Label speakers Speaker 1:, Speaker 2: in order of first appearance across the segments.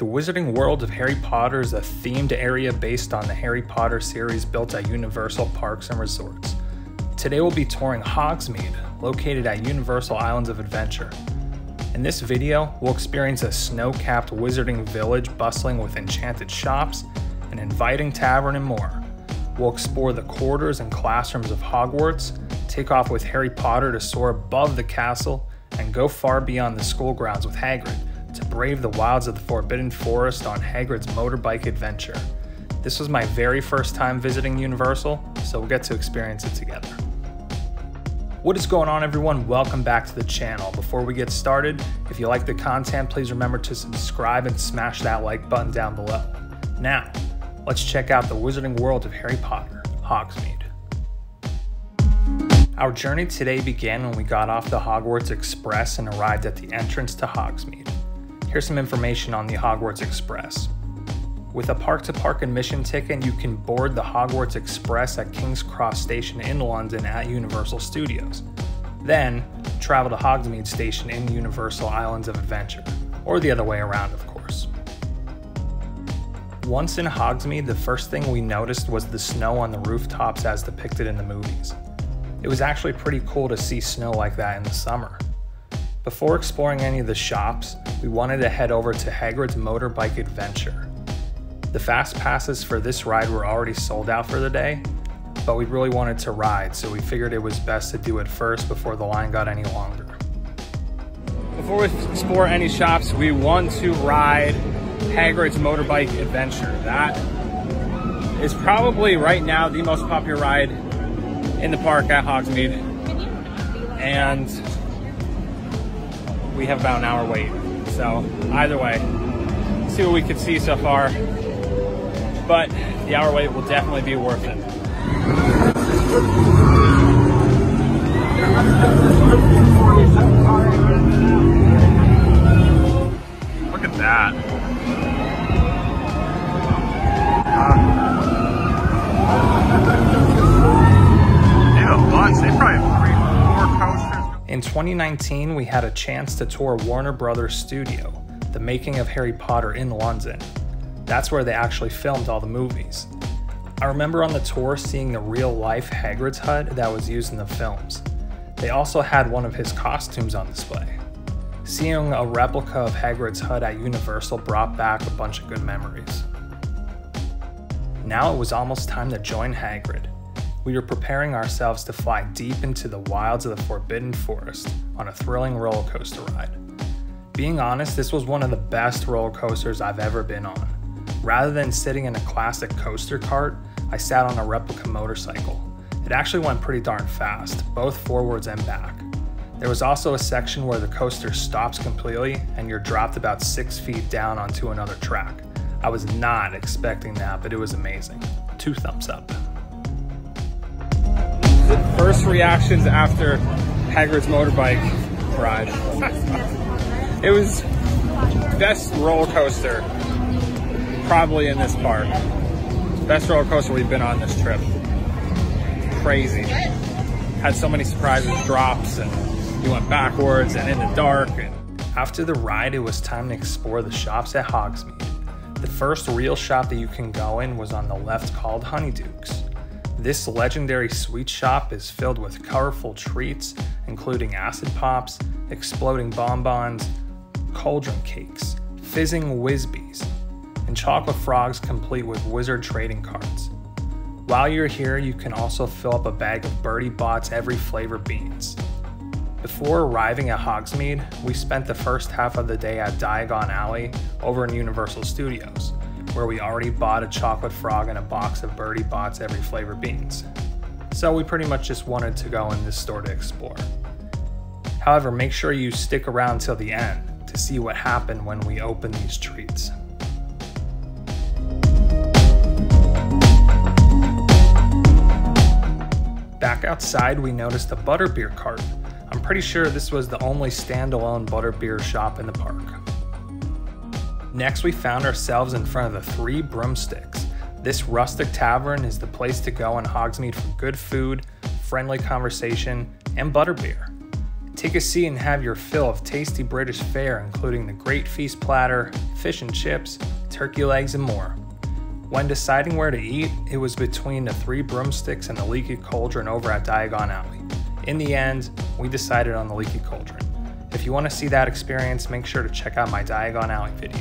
Speaker 1: The Wizarding World of Harry Potter is a themed area based on the Harry Potter series built at Universal Parks and Resorts. Today we'll be touring HogsMeade, located at Universal Islands of Adventure. In this video, we'll experience a snow-capped wizarding village bustling with enchanted shops, an inviting tavern, and more. We'll explore the corridors and classrooms of Hogwarts, take off with Harry Potter to soar above the castle, and go far beyond the school grounds with Hagrid to brave the wilds of the Forbidden Forest on Hagrid's motorbike adventure. This was my very first time visiting Universal, so we'll get to experience it together. What is going on, everyone? Welcome back to the channel. Before we get started, if you like the content, please remember to subscribe and smash that like button down below. Now, let's check out the Wizarding World of Harry Potter, HogsMeade. Our journey today began when we got off the Hogwarts Express and arrived at the entrance to HogsMeade. Here's some information on the Hogwarts Express. With a park-to-park admission ticket, you can board the Hogwarts Express at King's Cross Station in London at Universal Studios. Then, travel to Hogsmeade Station in Universal Islands of Adventure, or the other way around, of course. Once in Hogsmeade, the first thing we noticed was the snow on the rooftops as depicted in the movies. It was actually pretty cool to see snow like that in the summer. Before exploring any of the shops, we wanted to head over to Hagrid's motorbike adventure. The fast passes for this ride were already sold out for the day, but we really wanted to ride, so we figured it was best to do it first before the line got any longer. Before we explore any shops, we want to ride Hagrid's motorbike adventure. That is probably right now the most popular ride in the park at HogsMeade, and we have about an hour wait. So either way, see what we can see so far, but the hour wait will definitely be worth it. Look at that. They have a bunch. They probably have 3 or 4 coasters. In 2019, we had a chance to tour Warner Brothers Studio, the making of Harry Potter in London. That's where they actually filmed all the movies. I remember on the tour seeing the real-life Hagrid's hut that was used in the films. They also had one of his costumes on display. Seeing a replica of Hagrid's hut at Universal brought back a bunch of good memories. Now it was almost time to join Hagrid. We were preparing ourselves to fly deep into the wilds of the Forbidden Forest on a thrilling roller coaster ride. Being honest, this was one of the best roller coasters I've ever been on. Rather than sitting in a classic coaster cart, I sat on a replica motorcycle. It actually went pretty darn fast, both forwards and back. There was also a section where the coaster stops completely and you're dropped about 6 feet down onto another track. I was not expecting that, but it was amazing. 2 thumbs up. The first reactions after Hagrid's motorbike ride. It was best roller coaster probably in this park. Best roller coaster we've been on this trip. Crazy. Had so many surprises, drops, and you went backwards and in the dark. After the ride, it was time to explore the shops at Hogsmeade. The first real shop that you can go in was on the left, called Honeydukes. This legendary sweet shop is filled with colorful treats, including acid pops, exploding bonbons, cauldron cakes, fizzing whiz-bees, and chocolate frogs complete with wizard trading cards. While you're here, you can also fill up a bag of Bertie Bott's every flavor beans. Before arriving at Hogsmeade, we spent the first half of the day at Diagon Alley over in Universal Studios, where we already bought a chocolate frog and a box of Bertie Bott's every flavor beans. So we pretty much just wanted to go in this store to explore. However, make sure you stick around till the end to see what happened when we opened these treats. Back outside, we noticed a butterbeer cart. I'm pretty sure this was the only standalone butterbeer shop in the park. Next, we found ourselves in front of the 3 Broomsticks. This rustic tavern is the place to go in Hogsmeade for good food, friendly conversation, and butterbeer. Take a seat and have your fill of tasty British fare, including the Great Feast platter, fish and chips, turkey legs, and more. When deciding where to eat, it was between the 3 Broomsticks and the Leaky Cauldron over at Diagon Alley. In the end, we decided on the Leaky Cauldron. If you want to see that experience, make sure to check out my Diagon Alley video.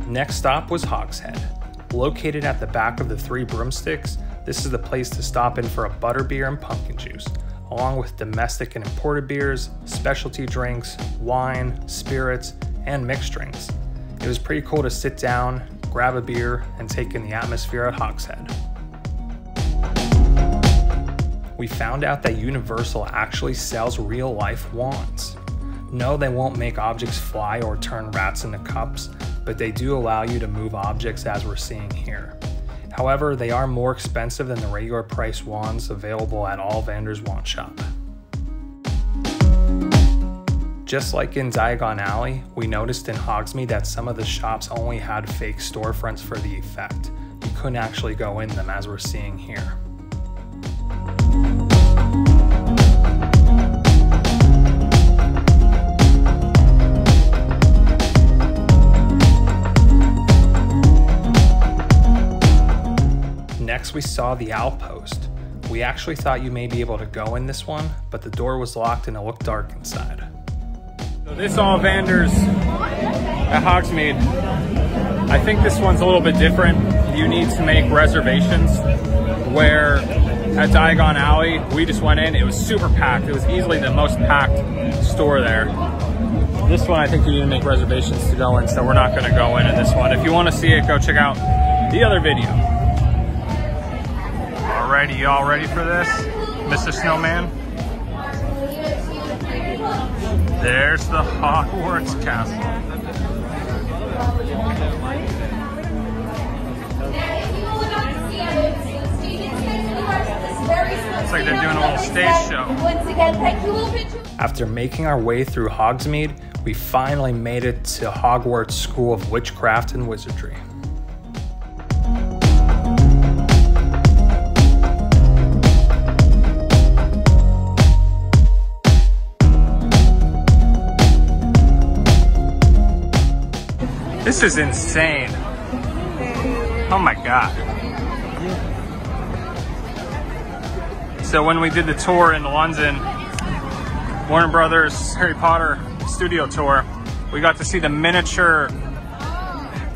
Speaker 1: Next stop was Hogs Head. Located at the back of the 3 Broomsticks, this is the place to stop in for a butterbeer and pumpkin juice, along with domestic and imported beers, specialty drinks, wine, spirits, and mixed drinks. It was pretty cool to sit down, grab a beer, and take in the atmosphere at Hogs Head. We found out that Universal actually sells real-life wands. No, they won't make objects fly or turn rats into cups, but they do allow you to move objects as we're seeing here. However, they are more expensive than the regular price wands available at Olivanders wand shop. Just like in Diagon Alley, we noticed in HogsMeade that some of the shops only had fake storefronts for the effect. You couldn't actually go in them as we're seeing here. Next we saw the Outpost. We actually thought you may be able to go in this one, but the door was locked and it looked dark inside. So this Olivanders at HogsMeade, I think this one's a little bit different. You need to make reservations, where at Diagon Alley, we just went in, it was super packed. It was easily the most packed store there. This one, I think you need to make reservations to go in, so we're not gonna go in this one. If you wanna see it, go check out the other video. Alrighty, y'all ready for this? Mr. Snowman? There's the Hogwarts Castle. Looks like they're doing a little stage show. After making our way through HogsMeade, we finally made it to Hogwarts School of Witchcraft and Wizardry. This is insane. Oh my God. So when we did the tour in London, Warner Brothers Harry Potter studio tour, we got to see the miniature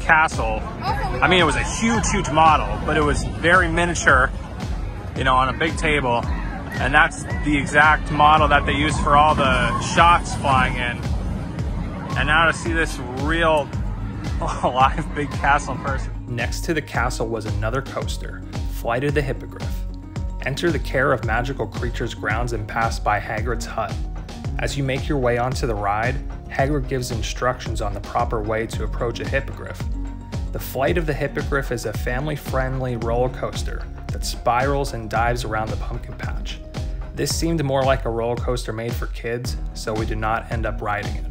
Speaker 1: castle. I mean, it was a huge, huge model, but it was very miniature, you know, on a big table. And that's the exact model that they used for all the shots flying in. And now to see this real live big castle in person. Next to the castle was another coaster, Flight of the Hippogriff. Enter the Care of Magical Creatures grounds and pass by Hagrid's hut. As you make your way onto the ride, Hagrid gives instructions on the proper way to approach a hippogriff. The Flight of the Hippogriff is a family-friendly roller coaster that spirals and dives around the pumpkin patch. This seemed more like a roller coaster made for kids, so we did not end up riding it.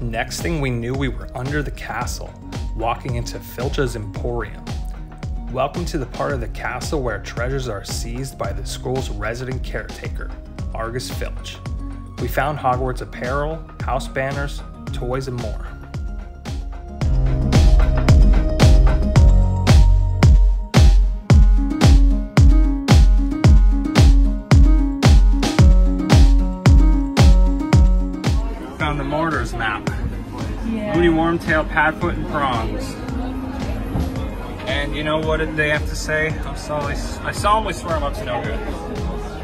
Speaker 1: Next thing we knew, we were under the castle, walking into Filch's Emporium. Welcome to the part of the castle where treasures are seized by the school's resident caretaker, Argus Filch. We found Hogwarts apparel, house banners, toys, and more. Found the Mordor's map. Booty, Wormtail, Padfoot, and Prongs. And you know what did they have to say? I solemnly swear I'm up to no good.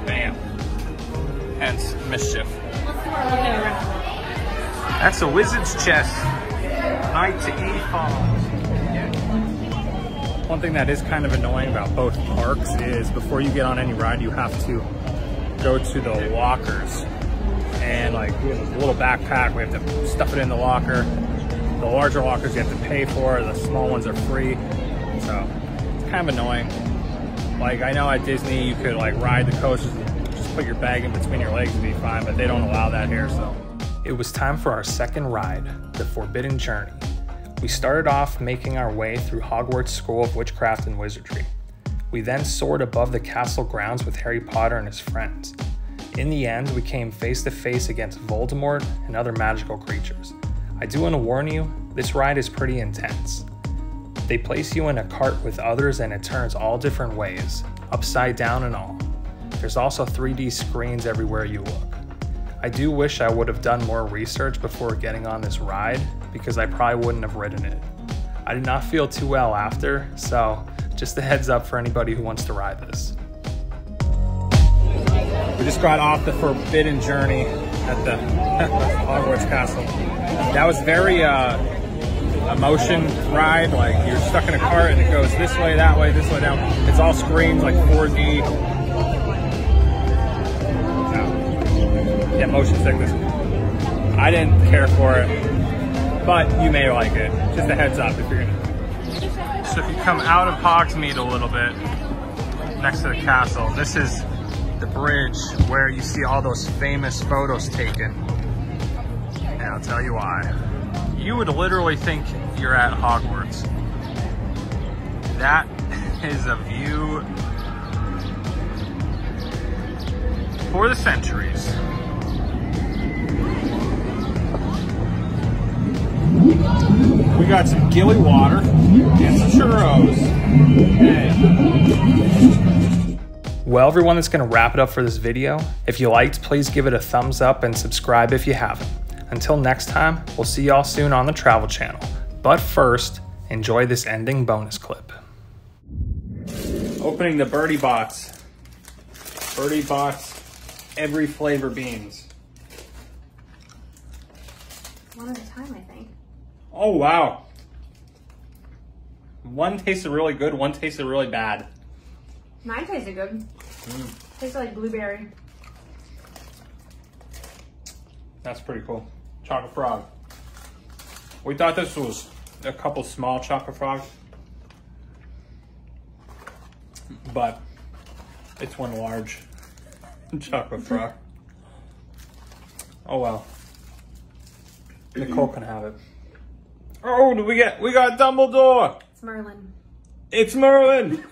Speaker 1: Bam. Hence, mischief. That's a wizard's chest. Knight to E-Fall. One thing that is kind of annoying about both parks is before you get on any ride, you have to go to the lockers. And like, we have a little backpack, we have to stuff it in the locker. The larger lockers you have to pay for, the small ones are free. So it's kind of annoying. Like, I know at Disney you could like ride the coasters and just put your bag in between your legs and be fine, but they don't allow that here, so. It was time for our second ride, the Forbidden Journey. We started off making our way through Hogwarts School of Witchcraft and Wizardry.
Speaker 2: We then soared above the castle grounds with Harry Potter and his friends. In the end, we came face to face against Voldemort and other magical creatures. I do want to warn you, this ride is pretty intense. They place you in a cart with others and it turns all different ways, upside down and all. There's also 3D screens everywhere you look. I do wish I would have done more research before getting on this ride because I probably wouldn't have ridden it. I did not feel too well after, so just a heads up for anybody who wants to ride this.
Speaker 1: We just got off the forbidden journey at the Hogwarts Castle. That was very emotion ride, like you're stuck in a cart and it goes this way, that way, this way, down. It's all screens, like 4D. Yeah, motion sickness. I didn't care for it, but you may like it. Just a heads up if you're gonna. So if you come out of HogsMeade a little bit, next to the castle, this is the bridge where you see all those famous photos taken. And I'll tell you why. You would literally think you're at Hogwarts. That is a view for the centuries. We got some gilly water and some churros. Hey.
Speaker 2: Well, everyone, that's going to wrap it up for this video. If you liked, please give it a thumbs up and subscribe if you haven't. Until next time, we'll see y'all soon on the Travel Channel. But first, enjoy this ending bonus clip.
Speaker 1: Opening the Birdie Bots. Birdie Bots, every flavor beans.
Speaker 3: One at a time, I think.
Speaker 1: Oh, wow. One tasted really good, one tasted really bad.
Speaker 3: Mine tasted good. Tasted like blueberry.
Speaker 1: That's pretty cool. Chocolate frog. We thought this was a couple small chocolate frogs, but it's one large chocolate frog. Oh well. Nicole can have it. Oh, we got Dumbledore.
Speaker 3: It's Merlin.
Speaker 1: It's Merlin.